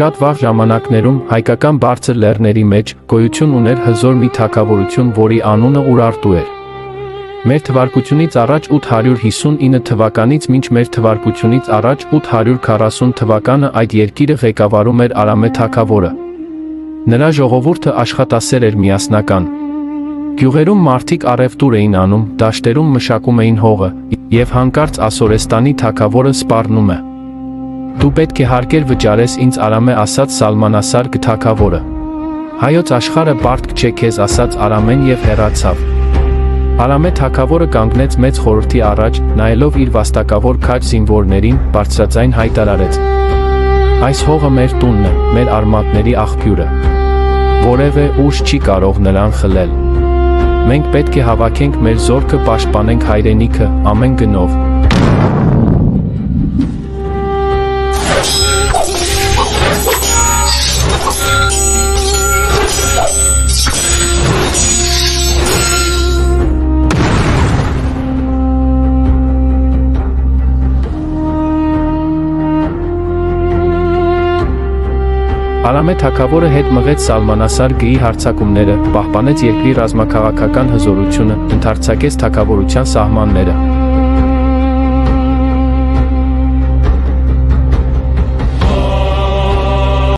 Շատ վաղ ժամանակներում հայկական բարձր լեռների մեջ գոյություն ուներ հզոր մի թագավորություն, որի անունը Ուրարտու էր։ Մեր թվարկությունից առաջ 859 թվականից մինչ մեր թվարկությունից առաջ 840 թվականը այդ երկիրը ղեկավարում էր Արամե թագավորը։ Նրա ժողովուրդը աշխատասեր էր, միասնական։ Գյուղերում մարդիկ առևտուր էին անում, դաշտերում մշակում էին հողը, եւ հանկարծ Ասորեստանի թագավորը սպառնում է։ Դու պետք է հարկեր վճարես ինձ, Արամե ասաց Սալմանասար թագավորը։ Հայոց աշխարհը բարդ չէ քեզ, ասաց Արամեն եւ հեռացավ։ Արամե թագավորը կանգնեց մեծ խորհրդի առաջ, նայելով իր վաստակավոր քաջ զինվորներին, բարձրաձայն հայտարարեց. Այս հողը մեր տունն է, մեր արմատների աղբյուրը։ Որևէ ուժ չի կարող նրան խլել։ Մենք պետք է հավաքենք մեր զորքը, պաշտպանենք հայրենիքը ամեն գնով։ Արամե թագավորը հետ մղեց Սալմանասար գեի հարձակումները, պահպանեց երկրի ռազմաքաղաքական հզորությունը, ընդարձակեց թագավորության սահմանները։